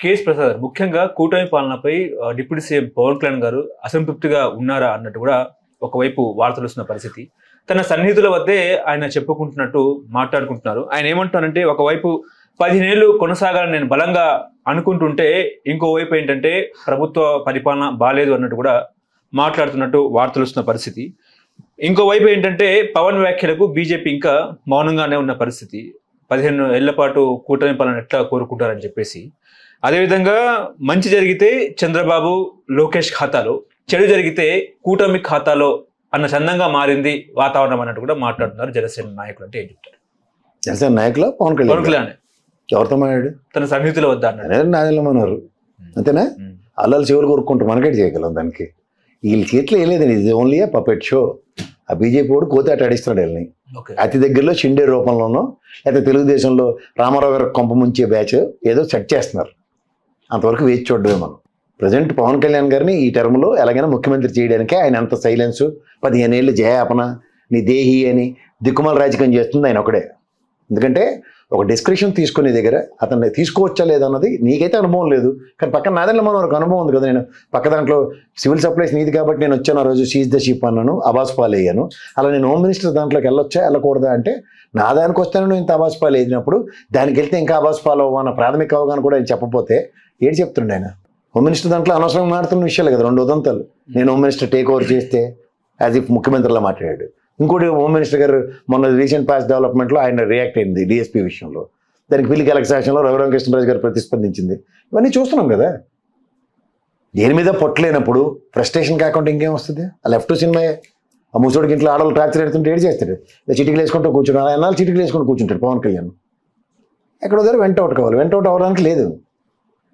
KS Prasad ముఖ్యంగా కూటమి పాలనపై డిప్యూటీ సీఎం పవన్ కళ్యాణ్ గారు అసంతృప్తిగా ఉన్నారా అన్నట్టు కూడా ఒకవైపు వార్తలు వస్తున్న పరిస్థితి. తన సన్నిహితుల వద్దే ఆయన చెప్పుకుంటున్నట్టు మాట్లాడుకుంటున్నారు. ఆయన ఏమంటున్నారంటే, ఒకవైపు 15 ఏళ్ళు కొనసాగాలని నేను బలంగా అనుకుంటుంటే, ఇంకోవైపు ఏంటంటే ప్రభుత్వ పరిపాలన బాలేదు అన్నట్టు కూడా మాట్లాడుతున్నట్టు వార్తలు వస్తున్న పరిస్థితి. ఇంకోవైపు ఏంటంటే పవన్ వ్యాఖ్యలకు బీజేపీ ఇంకా మౌనంగానే ఉన్న పరిస్థితి. 15 ఏళ్ల పాటు కూటమి పాలన ఎట్లా కోరుకుంటారని చెప్పేసి. అదేవిధంగా మంచి జరిగితే చంద్రబాబు లోకేష్ ఖాతాలో, చెడు జరిగితే కూటమి ఖాతాలో అన్న చందంగా మారింది వాతావరణం అన్నట్టు కూడా మాట్లాడుతున్నారు జనసేన నాయకులు. అంటే ఏం చెప్తారు? జనసేన నాయకులు పవన్ కళ్యాణ్ ఎవరితో మాట్లాడు? తన సన్నిహితుల వద్ద అన్నారు. నాదెల్లమన్నారు అంతేనా? అల్లాలు చెవులు కోరుకుంటూ మనకేటి చేయగలం దానికి? వీళ్ళ చేతిలో ఏం లేదండి. ఇది ఓన్లీ పపెట్ షో. ఆ బీజేపీ వాడు కోతి అటు అడిస్తున్నాడు వీళ్ళని. అతి దగ్గరలో షిండే రూపంలోనో లేకపోతే తెలుగుదేశంలో రామారావు గారు కొంప ముంచే బ్యాచ్ ఏదో సెట్ చేస్తున్నారు. అంతవరకు వేచి చూడడమే మనం. ప్రజెంట్ పవన్ కళ్యాణ్ గారిని ఈ టర్మ్లో ఎలాగైనా ముఖ్యమంత్రి చేయడానికే ఆయన అంత సైలెన్సు, 15 ఏళ్ళు జయాపన, నీ దేహి అని దిక్కుమాల రాజకీయం చేస్తుంది ఆయన ఒకడే. ఎందుకంటే ఒక డిస్క్రిప్షన్ తీసుకునే దగ్గర అతన్ని తీసుకోవచ్చా లేదన్నది నీకైతే అనుభవం లేదు, కానీ పక్కన నాదెల్ల మనం ఒక అనుభవం ఉంది కదా. నేను పక్క దాంట్లో సివిల్ సప్లైస్ నీది కాబట్టి నేను వచ్చాను, ఆ రోజు సీజ్ ద షిప్ అన్నాను, అబాస్పాలు అయ్యాను. అలా నేను హోమ్ మినిస్టర్ దాంట్లోకి వెళ్ళొచ్చా వెళ్ళకూడదా అంటే, నా దానికి వస్తాను ఇంత అబాస్పాలు వేసినప్పుడు దానికి వెళ్తే ఇంకా అబాస్పాలు అన్న ప్రాథమిక అవగాహన కూడా ఆయన చెప్పకపోతే ఏడు చెప్తుండే ఆయన. హోమ్ మినిస్టర్ దాంట్లో అనవసరంగా మాట్లాడుతున్న విషయాలు కదా, 2 ఉదంతాలు. నేను హోమ్ మినిస్టర్ టేక్ ఓవర్ చేస్తే యాజ్ ఇఫ్ ముఖ్యమంత్రిలా మాట్లాడాడు. ఇంకోటి హోమ్ మినిస్టర్ గారు మొన్న రీసెంట్ పాస్ డెవలప్మెంట్లో ఆయన రియాక్ట్ అయింది డిఎస్పీ విషయంలో. దానికి పిల్లికి ఎలక్షన్లో రఘురామకృష్ణరాజు గారు ప్రతిస్పందించింది. ఇవన్నీ చూస్తున్నాం కదా. దేని మీద పొట్టలేనప్పుడు ఫ్రస్ట్రేషన్ కాకుండా ఇంకేం వస్తుంది? ఆ లెఫ్ట్ సినిమాయే. ఆ ముసోడికి ఇంట్లో ఆడవాళ్ళు టార్చర్ పెడుతుంటే ఏడు చేస్తాడు, చిటికలు వేసుకుంటూ కూర్చున్నాడు. ఎన్నాళ్ళు చిటికలు వేసుకుంటూ కూర్చుంటాడు పవన్ కళ్యాణ్. ఎక్కడో దగ్గర వెంట అవుట్ కావాలి, వెంట అవుట్ అవ్వడానికి లేదు.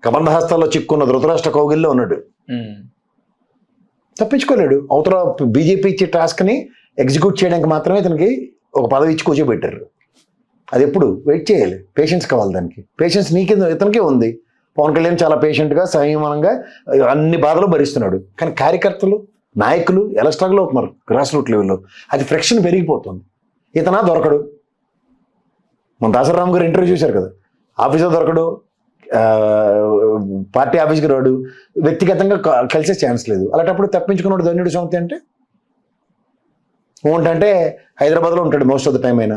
కబంధ హస్తాల్లో చిక్కున్న ధృతరాష్ట్ర కౌగిల్లో ఉన్నాడు, తప్పించుకోలేడు. అవతల బీజేపీ ఇచ్చే టాస్క్ని ఎగ్జిక్యూట్ చేయడానికి మాత్రమే ఇతనికి ఒక పదవి ఇచ్చి కూర్చోబెట్టారు. అది ఎప్పుడు వెయిట్ చేయాలి, పేషెన్స్ కావాలి దానికి. పేషెన్స్ నీకే ఇతనికే ఉంది. పవన్ కళ్యాణ్ చాలా పేషెంట్గా సంయమనంగా అన్ని బాధలు భరిస్తున్నాడు. కానీ కార్యకర్తలు నాయకులు ఎలా స్ట్రగుల్ అవుతున్నారు గ్రాస్ రూట్ లెవెల్లో. అది ఫ్రిక్షన్ పెరిగిపోతుంది. ఇతనా దొరకడు. మన దాసరామ్ గారు ఇంటర్వ్యూ చూశారు కదా, ఆఫీసర్ దొరకడు, పార్టీ ఆఫీస్కి రాడు, వ్యక్తిగతంగా కలిసే ఛాన్స్ లేదు. అలాంటప్పుడు తప్పించుకున్నాడు ధన్యుడు సౌంతి అంటే ఏంటంటే హైదరాబాద్లో ఉంటాడు మోస్ట్ ఆఫ్ ద టైం. అయినా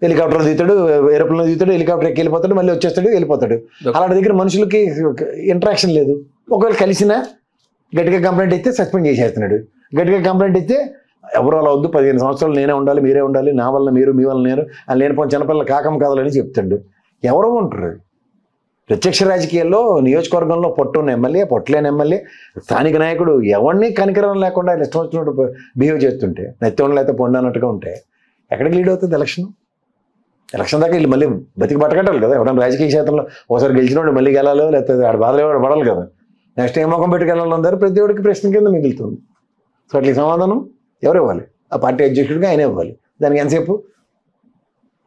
హెలికాప్టర్లో దిగుతాడు, ఏరోప్లేన్లో దిగుతాడు, హెలికాప్టర్ ఎక్కి వెళ్ళిపోతాడు, మళ్ళీ వచ్చేస్తాడు, వెళ్ళిపోతాడు. అలాంటి దగ్గర మనుషులకి ఇంటరాక్షన్ లేదు. ఒకవేళ కలిసినా గట్టిగా కంప్లైంట్ ఇస్తే సస్పెండ్ చేసేస్తున్నాడు. గట్టిగా కంప్లైంట్ ఇస్తే ఎవరు అలా వద్దు, 15 సంవత్సరాలు నేనే ఉండాలి, మీరే ఉండాలి, నా వల్ల మీరు, మీ వల్ల నేను, అని లేనిపోయిన చిన్నపిల్లల కాకం కావాలని చెప్తాడు. ఎవరో ఉంటారు ప్రత్యక్ష రాజకీయాల్లో. నియోజకవర్గంలో పొట్టున్న ఎమ్మెల్యే, పొట్టలేని ఎమ్మెల్యే, స్థానిక నాయకుడు ఎవరిని కనికరం లేకుండా ఆయన ఇష్టం వచ్చినట్టు బిహేవ్ చేస్తుంటే, నెత్తివన్న లేకపోతే పొండి అన్నట్టుగా ఉంటే ఎక్కడికి లీడ్ అవుతుంది ఎలక్షన్? ఎలక్షన్ దాకా వీళ్ళు మళ్ళీ బతికి పట్టకట్టాలి కదా. ఎవరైనా రాజకీయ క్షేత్రంలో ఒకసారి గెలిచినోడు మళ్ళీ గెలాలో, లేకపోతే ఆడ బాధలు ఎవరు పడాలి కదా. నెక్స్ట్ ఏ మొఖం పెట్టుకెళ్ళాలందరూ ప్రతి ఒక్కరికి ప్రశ్న కింద మిగులుతుంది. సో అట్లా సమాధానం ఎవరు ఇవ్వాలి? ఆ పార్టీ అధ్యక్షుడిగా ఆయన ఇవ్వాలి. దానికి ఎంతసేపు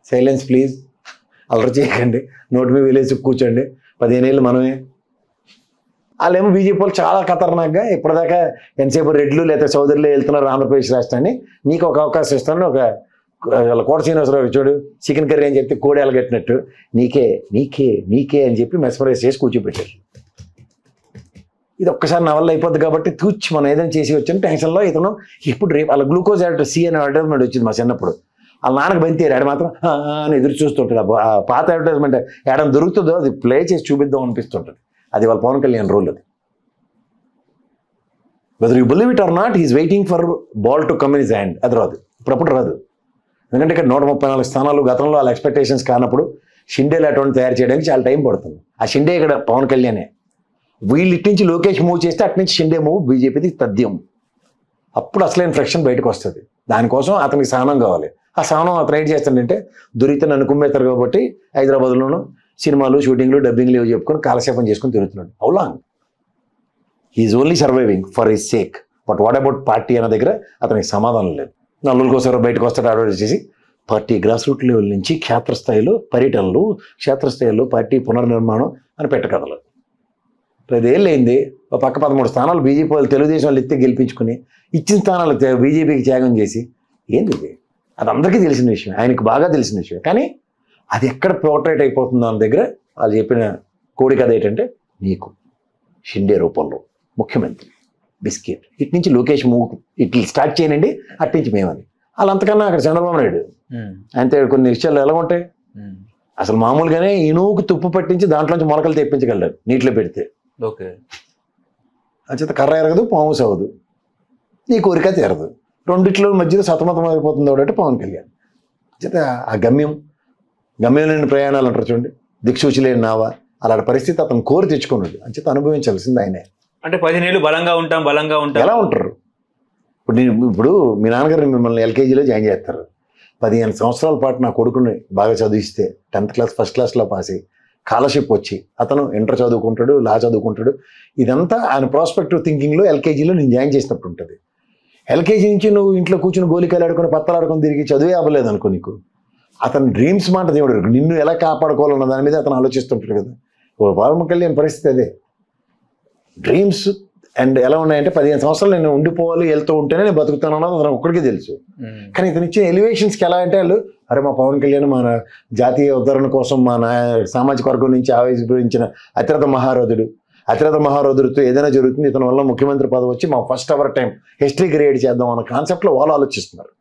సైలెన్స్ ప్లీజ్, అల్లరి చేయకండి, నోటి మీద వెళ్ళేసి కూర్చోండి, 15 ఏళ్ళు మనమే. వాళ్ళేమో బీజేపీ వాళ్ళు చాలా ఖతర్నాక్గా ఇప్పటిదాకా ఎంతసేపు రెడ్లు లేదా చౌదరిలో వెళ్తున్నారు ఆంధ్రప్రదేశ్ రాష్ట్రాన్ని, నీకు ఒక అవకాశం ఇస్తాను, ఒక కోట శ్రీనివాసరావు చూడు చికెన్ కర్రీ అని చెప్పి కోడేలు కట్టినట్టు నీకే నీకే నీకే అని చెప్పి మెస్మరైజ్ చేసి కూర్చోబెట్టారు. ఇది ఒక్కసారి నా వల్ల అయిపోద్ది కాబట్టి తూచి మనం ఏదైనా చేసి వచ్చిన టెన్షన్లో ఇతను ఇప్పుడు రేపు అలా గ్లూకోజ్ యాడ్ సి అనే అడ్వర్టైజ్మెంట్ వచ్చింది మా చిన్నప్పుడు. వాళ్ళ నాన్నకు బంతేరు, ఆడ మాత్రం అని ఎదురు చూస్తుంటాడు. ఆ పాత అడ్వర్టైజ్మెంట్ ఏడని దొరుకుతుందో అది ప్లే చేసి చూపిద్దాం అనిపిస్తుంటుంది. అది వాళ్ళ పవన్ కళ్యాణ్ రోల్. అది whether you believe it or not, he's waiting for ball to come in his hand. అది రాదు, ఇప్పుడప్పుడు రాదు. ఎందుకంటే ఇక్కడ 134 స్థానాలు గతంలో వాళ్ళ ఎక్స్పెక్టేషన్స్ కానప్పుడు షిండేలు అటువంటి తయారు చేయడానికి చాలా టైం పడుతుంది. ఆ షిండే ఇక్కడ పవన్ కళ్యాణే. వీళ్ళు ఇటు నుంచి లోకేష్ మూవ్ చేస్తే అటు నుంచి షిండే మూవ్ బీజేపీది తథ్యం. అప్పుడు అసలైన ఫ్రిక్షన్ బయటకు వస్తుంది. దానికోసం అతనికి సహనం కావాలి. ఆ సహనం అతను ఏం చేస్తాడంటే, దొరికితే నన్ను కుమ్మేస్తారు కాబట్టి హైదరాబాద్లోనూ సినిమాలు షూటింగ్లు డబ్బింగ్లు ఏవో చెప్పుకొని కాలక్షేపం చేసుకుని తిరుగుతున్నాడు. All along he's only surviving for his sake. But what about party అన్న దగ్గర అతనికి సమాధానం లేదు. నలుగురికోసారి బయటకు వస్తాడు అడ్వర్టైజ్ చేసి. పార్టీ గ్రాస్ రూట్ లెవెల్ నుంచి క్షేత్రస్థాయిలో పర్యటనలు, క్షేత్రస్థాయిలో పార్టీ పునర్నిర్మాణం అని పెట్టకథలు. 10 ఏళ్ళు అయింది. ఒక పక్క 13 స్థానాలు బీజేపీ వాళ్ళు తెలుగుదేశం వాళ్ళు ఎత్తి గెలిపించుకుని ఇచ్చిన స్థానాలు బీజేపీకి త్యాగం చేసి ఏంది ఇది? అది అందరికీ తెలిసిన విషయం, ఆయనకు బాగా తెలిసిన విషయం. కానీ అది ఎక్కడ పోర్ట్రేట్ అయిపోతుందో అన్న దగ్గర వాళ్ళు చెప్పిన కోడి కథ ఏంటంటే నీకు షిండే రూపంలో ముఖ్యమంత్రి బిస్కెట్ ఇటు నుంచి లోకేష్ ఇట్లా స్టార్ట్ చేయనండి అటు నుంచి మేమని వాళ్ళు అంతకన్నా అక్కడ చంద్రబాబు నాయుడు అంతే కొన్ని విషయాలు ఎలా ఉంటాయి అసలు మామూలుగానే ఇనువుకు తుప్పు పట్టించి దాంట్లోంచి మొలకలు తెప్పించగలరు నీటిలో పెడితే ఓకే అంచేత కర్ర ఎరగదు పాము సవదు నీ కోరిక తీరదు రెండిట్లో మధ్యలో సతమతం అయిపోతుంది ఒకటి పవన్ కళ్యాణ్ అంచేత ఆ గమ్యం లేని ప్రయాణాలు అంటారు చూడండి దిక్సూచి లేని నావా అలాంటి పరిస్థితి అతను కోరి తెచ్చుకున్నాడు అంచేత అనుభవించాల్సింది ఆయనే అంటే 10 ఏళ్ళు బలంగా ఉంటాం ఎలా ఉంటారు ఇప్పుడు మీ నాన్నగారు మిమ్మల్ని ఎల్కేజీలో జాయిన్ చేస్తారు 15 సంవత్సరాల పాటు నా కొడుకుని బాగా చదివిస్తే 10th క్లాస్ ఫస్ట్ క్లాస్లో పాస్ అయ్యి స్కాలర్షిప్ వచ్చి అతను ఇంటర్ చదువుకుంటాడు లా చదువుకుంటాడు ఇదంతా ఆయన ప్రాస్పెక్టివ్ థింకింగ్లో ఎల్కేజీలో నేను జాయిన్ చేసినప్పుడు ఉంటుంది ఎల్కేజీ నుంచి నువ్వు ఇంట్లో కూర్చుని గోలికాయలు ఆడుకొని పత్తలు ఆడుకొని తిరిగి చదివే అవ్వలేదు అనుకో నీకు అతను డ్రీమ్స్ మాట దేవుడు నిన్ను ఎలా కాపాడుకోవాలన్న దాని మీద అతను ఆలోచిస్తుంటాడు కదా పవన్ కళ్యాణ్ పరిస్థితి అదే డ్రీమ్స్ అండ్ ఎలా ఉన్నాయంటే 15 సంవత్సరాలు నేను ఉండిపోవాలి వెళ్తూ ఉంటేనే నేను బతుకుతాను అన్నది అతను ఒక్కడికే తెలుసు కానీ ఇతను ఇచ్చిన ఎలివేషన్స్కి ఎలా అంటే వాళ్ళు అరే మా పవన్ కళ్యాణ్ మన జాతీయ ఉద్ధరణ కోసం మా సామాజిక వర్గం నుంచి ఆవిర్భవించిన అతిరథ మహారథుడితో ఏదైనా జరుగుతుంది ఇతని వల్ల ముఖ్యమంత్రి పదవి వచ్చి మా first our time history create చేద్దాం అన్న కాన్సెప్ట్లో వాళ్ళు ఆలోచిస్తున్నారు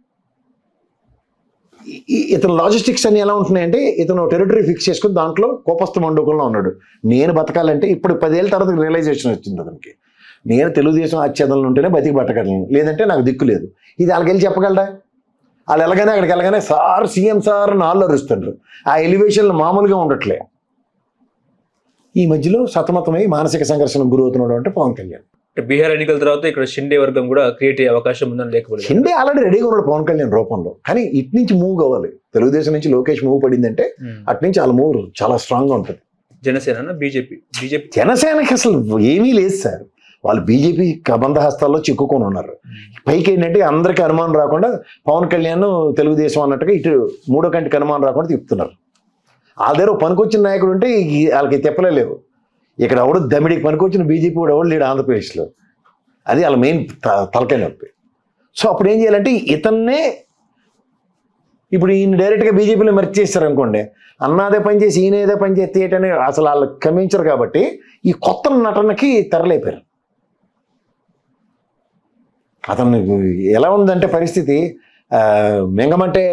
ఇతను లాజిస్టిక్స్ అని ఎలా ఉంటున్నాయంటే ఇతను టెరిటరీ ఫిక్స్ చేసుకుని దాంట్లో కోపస్థ మండూకంలో ఉన్నాడు నేను బతకాలంటే ఇప్పుడు 10 ఏళ్ళ తర్వాత రియలైజేషన్ వచ్చింది అతనికి నేను తెలుగుదేశం ఆచ్ఛేదనలు ఉంటేనే బతికి పట్టగలను లేదంటే నాకు దిక్కు లేదు ఇది వాళ్ళకి వెళ్ళి చెప్పగలరా వాళ్ళు ఎలాగైనా అక్కడికి వెళ్ళగానే సార్ సీఎం సార్ అని వాళ్ళు అరుస్తుండ్రు ఆ ఎలివేషన్లు మామూలుగా ఉండట్లే ఈ మధ్యలో సతమతమై మానసిక సంఘర్షణకు గురవుతున్నాడు అంటే పవన్ కళ్యాణ్ బీహార్ ఎన్నికల తర్వాత ఇక్కడ షిండే వర్గం కూడా క్రియేట్ అయ్యే అవకాశం ఉందని లేకపోతే షిండే ఆల్రెడీ రెడీగా ఉన్నాడు పవన్ కళ్యాణ్ రూపంలో కానీ ఇటు నుంచి మూవ్ కావాలి తెలుగుదేశం నుంచి లోకేష్ మూవ్ పడిందంటే అటు నుంచి వాళ్ళ మూవ్ చాలా స్ట్రాంగ్గా ఉంటుంది జనసేన బీజేపీ జనసేనకి అసలు ఏమీ లేదు సార్ వాళ్ళు బీజేపీ కబంధ హస్తాల్లో చిక్కుకొని ఉన్నారు పైకి ఏంటంటే అందరికీ అనుమానం రాకుండా పవన్ కళ్యాణ్ తెలుగుదేశం అన్నట్టుగా ఇటు మూడో కంటికి అనుమానం రాకుండా తిప్పుతున్నారు వాళ్ళ దగ్గర పనికొచ్చిన నాయకుడు ఉంటే వాళ్ళకి తెప్పలేవు ఇక్కడ ఎవడు దమిడికి పనికొచ్చిన బీజేపీ కూడా ఎవడు లేడు ఆంధ్రప్రదేశ్లో అది వాళ్ళ మెయిన్ తలకాయ నొప్పి సో అప్పుడు ఏం చేయాలంటే ఇతన్నే ఇప్పుడు ఈయన డైరెక్ట్గా బీజేపీలో మెర్జ్ చేస్తారు అనుకోండి అన్నాదే పని చేసి ఈయన ఏదో పని చేస్తేటని అసలు వాళ్ళు క్షమించరు కాబట్టి ఈ కొత్త నటనకి తెరలేపారు అతను ఎలా ఉందంటే పరిస్థితి మింగమంటే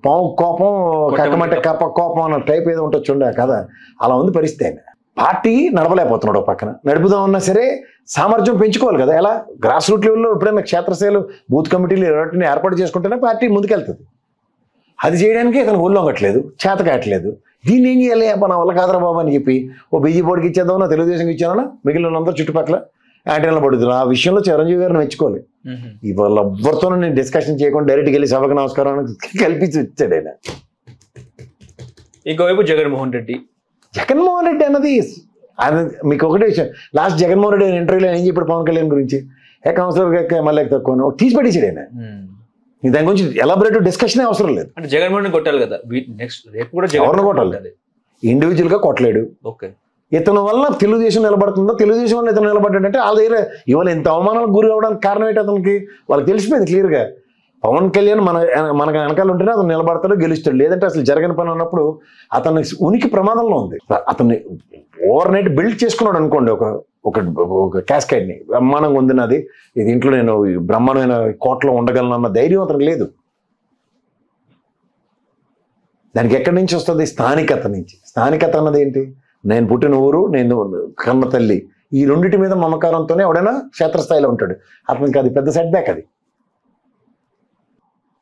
పావు కోపం కక్కమంటే కోపం అన్న టైప్ ఏదో ఉంటుంది చూడండి కదా అలా ఉంది పరిస్థితి ఆయన పార్టీ నడవలేకపోతున్నాడు పక్కన నడుపుదామన్నా సరే సామర్థ్యం పెంచుకోవాలి కదా ఎలా గ్రాస్ రూట్ లెవెల్లో ఎప్పుడైనా క్షేత్రస్థాయిలో బూత్ కమిటీలు ఎవరిని ఏర్పాటు చేసుకుంటేనే పార్టీ ముందుకెళ్తుంది అది చేయడానికి ఇతను ఒళ్ళొంగట్లేదు చేత కావట్లేదు దీన్ని ఏం చేయాలి మన వల్ల కాదరా బాబు అని చెప్పి ఓ బీజేపీకి ఇచ్చేద్దామన్నా తెలుగుదేశంకి ఇచ్చానన్నా మిగిలిన అందరూ చుట్టుపక్కల యాంటీనాలు పడుతుంది ఆ విషయంలో చిరంజీవి గారిని మెచ్చుకోవాలి ఇవాళ ఎవరితోనూ నేను డిస్కషన్ చేయకుండా డైరెక్ట్గా వెళ్ళి సభకు నమస్కారం కల్పించి ఇచ్చాడు ఆయన ఇంకోవైపు జగన్మోహన్ రెడ్డి అన్నది ఆయన మీకు ఒకటే విషయం లాస్ట్ జగన్మోహన్ రెడ్డి ఇంటర్వ్యూలో ఏం చెప్పాడు పవన్ కళ్యాణ్ గురించి కౌన్సిలర్ మళ్ళీ తక్కువ తీసి పడేసాడు ఆయన దాని గురించి ఎలాబొరేటివ్ డిస్కషన్ అవసరం లేదు అంటే జగన్మోహన్ కొట్టాలి కదా నెక్స్ట్ రేపు కూడా ఎవరిని కొట్టాలి ఇండివిజువల్గా కొట్టలేడు ఓకే ఇతని వల్ల తెలుగుదేశం నిలబడుతుందో తెలుగుదేశం వల్ల ఇతను నిలబడ్డాడంటే వాళ్ళ దగ్గర ఇవాళ ఇంత అవమానాలకు గురి అవ్వడానికి కారణం ఏంటి అతనికి వాళ్ళకి తెలిసిపోయింది క్లియర్గా పవన్ కళ్యాణ్ మనకు వెనకాల ఉంటేనే అతను నిలబడతాడు గెలుస్తాడు లేదంటే అసలు జరగని పని అన్నప్పుడు అతని ఉనికి ప్రమాదంలో ఉంది అతన్ని ఓవర్ నైట్ బిల్డ్ చేసుకున్నాడు అనుకోండి ఒక క్యాస్కేడ్ని బ్రహ్మాండంగా ఉంది నాది ఇది ఇంట్లో నేను బ్రహ్మాండమైన కోటలో ఉండగలను అన్న ధైర్యం అతనికి లేదు దానికి ఎక్కడి నుంచి వస్తుంది స్థానికత నుంచి స్థానికత అన్నది ఏంటి నేను పుట్టిన ఊరు నేను కన్న తల్లి ఈ రెండింటి మీద మమకారంతోనే ఎవడైనా క్షేత్రస్థాయిలో ఉంటాడు అతనికి అది పెద్ద సెట్ బ్యాక్ అది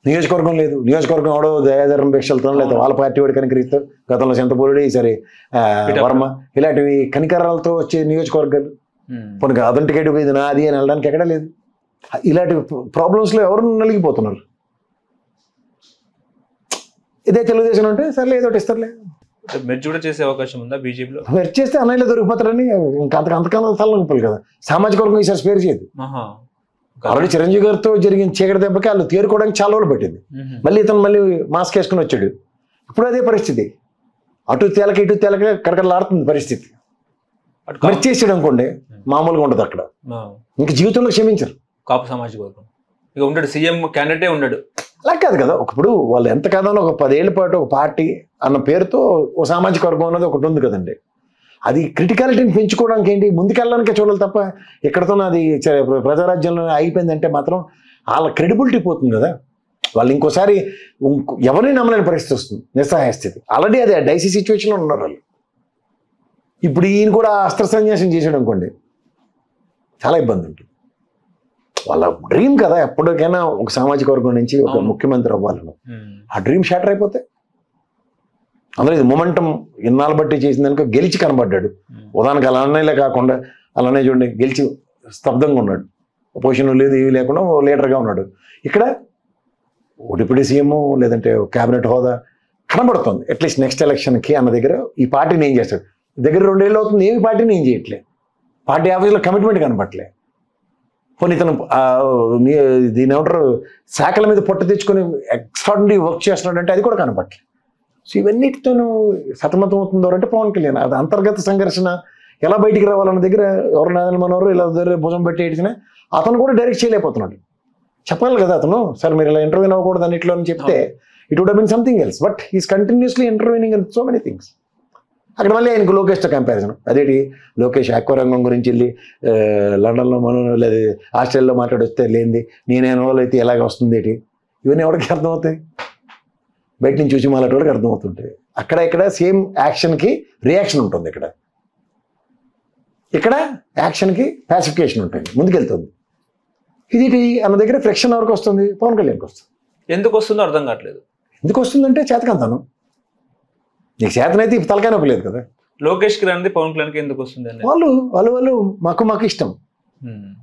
నియోజకవర్గం లేదు నియోజకవర్గం ఎవడో దయాధరం భిక్షలతో లేదా వాళ్ళ పార్టీ వాడు కనికరిస్తారు గతంలో చింతపూరుడు ఈసారి వర్మ ఇలాంటివి కనికరాలతో వచ్చే నియోజకవర్గాలు కొన్ని అథెంటికేటివ్ ఇది నాది అని వెళ్ళడానికి ఎక్కడా లేదు ఇలాంటి ప్రాబ్లమ్స్లో ఎవరు నలిగిపోతున్నారు ఇదే తెలుగుదేశం అంటే సర్లే ఏదో ఇస్తారులే మెర్జ్ కూడా చేసే అవకాశం ఉందా బీజేపీలో మెర్జ్ చేస్తే అన్నయ్యలో దొరికిపోతారని అంతకన్నా తలనొప్పులు కదా సామాజిక వర్గం ఈసారి స్పేర్ చేయదు ఆల్రెడీ చిరంజీవి గారితో జరిగిన చీకటి దెబ్బకి వాళ్ళు తేరుకోవడానికి చాలా రోజులు పట్టింది మళ్ళీ ఇతను మళ్ళీ మాస్క్ వేసుకుని వచ్చాడు ఇప్పుడు అదే పరిస్థితి అటు తేలక ఇటు తేలక కడకడలాడుతుంది పరిస్థితి మెర్జ్ చేసాడు అనుకోండి మామూలుగా ఉండదు అక్కడ ఇంకా జీవితంలో క్షమించరు కాపు సామాజిక వర్గం ఇక ఉంటాడు సీఎం క్యాండిడేటే ఉండడు అలా కాదు కదా. ఇప్పుడు వాళ్ళు ఎంత కాదని ఒక 10 ఏళ్ల పాటు ఒక పార్టీ అన్న పేరుతో ఒక సామాజిక వర్గం అన్నది ఒకటి ఉంది కదండి. అది క్రిటికాలిటీని పెంచుకోవడానికి ఏంటి, ముందుకెళ్ళడానికే చూడాలి తప్ప ఎక్కడితో అది ప్రజారాజ్యంలో అయిపోయిందంటే మాత్రం వాళ్ళ క్రెడిబిలిటీ పోతుంది కదా. వాళ్ళు ఇంకోసారి ఎవరిని నమ్మలేని పరిస్థితి వస్తుంది, నిస్సహాయ స్థితి. ఆల్రెడీ అది డైసీ సిచ్యువేషన్లో ఉన్నారు వాళ్ళు. ఇప్పుడు ఈయన కూడా అస్త్ర సన్యాసం చేసాడు అనుకోండి, చాలా ఇబ్బంది ఉంటుంది. వాళ్ళ డ్రీమ్ కదా ఎప్పటికైనా ఒక సామాజిక వర్గం నుంచి ఒక ముఖ్యమంత్రి అవ్వాలను. ఆ డ్రీమ్ షాటర్ అయిపోతే అందులో ఇది మొమెంటం ఇన్నాళ్ళు బట్టి చేసిన దానికి గెలిచి కనబడ్డాడు. ఉదాహరణకు అలానే కాకుండా అలానే చూడండి గెలిచి స్తబ్దంగా ఉన్నాడు, పొజిషన్ లేదు ఏవి లేకుండా లీడర్గా ఉన్నాడు. ఇక్కడ డిప్యూటీ సీఎం లేదంటే క్యాబినెట్ హోదా కనబడుతుంది. అట్లీస్ట్ నెక్స్ట్ ఎలక్షన్కి అన్న దగ్గర ఈ పార్టీని ఏం చేస్తాడు, దగ్గర 2 ఏళ్ళు అవుతుంది ఏమి పార్టీని ఏం చేయట్లే, పార్టీ ఆఫీస్లో కమిట్మెంట్ కనపట్లే. పోనీ ఇతను దీని ఏమంటారు శాఖల మీద పొట్ట తెచ్చుకొని ఎక్స్ట్రాడినరీ వర్క్ చేస్తున్నాడు అంటే అది కూడా కనపట్లే. సో ఇవన్నిటితోనూ సతమతం అవుతుందో అంటే పవన్ కళ్యాణ్ అది అంతర్గత సంఘర్షణ ఎలా బయటికి రావాలన్న దగ్గర ఎవరు నాదన మనోరు ఇలా భుజం పెట్టి ఏడ్చినా అతను కూడా డైరెక్ట్ చేయలేకపోతున్నాడు. చెప్పాలి కదా అతను, సార్ మీరు ఇలా ఇంటర్వ్యూ అవ్వకూడదు అన్నింటిలో అని చెప్తే it would have been something else. But he's continuously intervening in so many things. అక్కడ మళ్ళీ ఆయనకు లోకేష్తో కంపారిజన్. అదేంటి లోకేష్ ఆక్వారంగం గురించి వెళ్ళి లండన్లో మనం లేదా ఆస్ట్రేలియాలో మాట్లాడొస్తే లేనిది నేను ఇన్వాల్వ్ అయితే ఎలాగ వస్తుంది ఏంటి, ఇవన్నీ ఎవరికి అర్థమవుతాయి, బయట నుంచి చూసి మాలాంటి వాళ్ళకి అర్థమవుతుంటాయి. అక్కడ ఇక్కడ సేమ్ యాక్షన్కి రియాక్షన్ ఉంటుంది, ఇక్కడ యాక్షన్కి పాసిఫికేషన్ ఉంటుంది, ముందుకెళ్తుంది. ఇది అన్న దగ్గర ఫ్రిక్షన్ ఎవరికి వస్తుంది, పవన్ కళ్యాణ్కి వస్తుంది. ఎందుకు వస్తుందో అర్థం కావట్లేదు. ఎందుకు వస్తుందంటే చేతకంతాను, నీకు చేతనైతే తలకాయ నొప్పి లేదు కదా. లోకేష్కి రానిది పవన్ కళ్యాణ్కి ఎందుకు వస్తుంది అని వాళ్ళు మాకు ఇష్టం,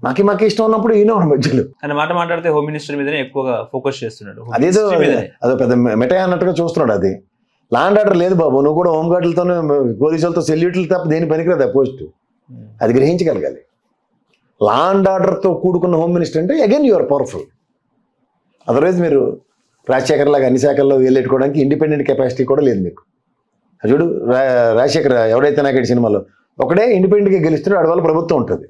మాకు ఇష్టం ఉన్నప్పుడు ఈయన మధ్యలో ఆయన మాట మాట్లాడితే హోమ్ మినిస్టర్ మీదనే ఎక్కువగా ఫోకస్ చేస్తున్నాడు. అదేదో పెద్ద మెటాయ్ అన్నట్టుగా చూస్తున్నాడు. అది లా అండ్ ఆర్డర్ లేదు బాబు, నువ్వు కూడా హోంగార్డులతోనే పోలీసులతో సెల్యూట్లు తప్ప దేని పనికిరాదు ఆ పోస్టు. అది గ్రహించగలగాలి. లా అండ్ ఆర్డర్తో కూడుకున్న హోమ్ మినిస్టర్ అంటే అగైన్ యూఆర్ పవర్ఫుల్. అదర్వైజ్ మీరు రాజశేఖర్ లాగా అన్ని శాఖల్లో వేలెట్టుకోవడానికి ఇండిపెండెంట్ కెపాసిటీ కూడా లేదు మీకు. చూడు రాజశేఖర్ ఎవడైతే నాకేడు సినిమాలో ఒకడే ఇండిపెండెంట్గా గెలుస్తాడో ఆడి వల్ల ప్రభుత్వం ఉంటుంది.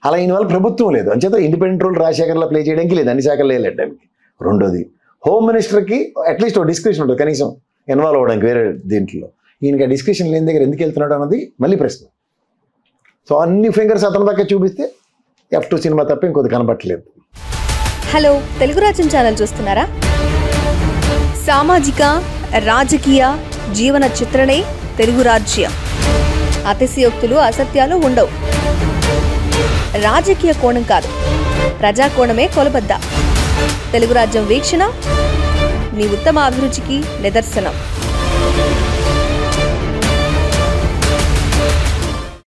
అలా ఈయన వల్ల ప్రభుత్వం లేదు, అంచేత ఇండిపెండెంట్ రోల్ రాజశేఖర్లో ప్లే చేయడానికి లేదు, అన్ని శాఖల్లో వెళ్ళడానికి. రెండోది హోమ్ మినిస్టర్కి అట్లీస్ట్ ఒక డిస్క్రిప్షన్ ఉంటుంది కనీసం ఇన్వాల్వ్ అవ్వడానికి వేరే దీంట్లో. ఈయనకి ఆ డిస్క్రిప్షన్ లేని దగ్గర ఎందుకు వెళ్తున్నాడు అన్నది మళ్ళీ ప్రశ్న. సో అన్ని ఫింగర్స్ అతని దాకా చూపిస్తే F2 సినిమా తప్ప ఇంకొద్ది కనబట్టలేదు. హలో, తెలుగు రాజ్యం ఛానల్ చూస్తున్నారా? సామాజిక రాజకీయ జీవన చిత్రణే తెలుగు రాజ్యం. అతిశయోక్తులు అసత్యాలు ఉండవు. రాజకీయ కోణం కాదు, ప్రజా కోణమే కొలబద్ద. తెలుగు రాజ్యం వీక్షణ మీ ఉత్తమ అభిరుచికి నిదర్శనం.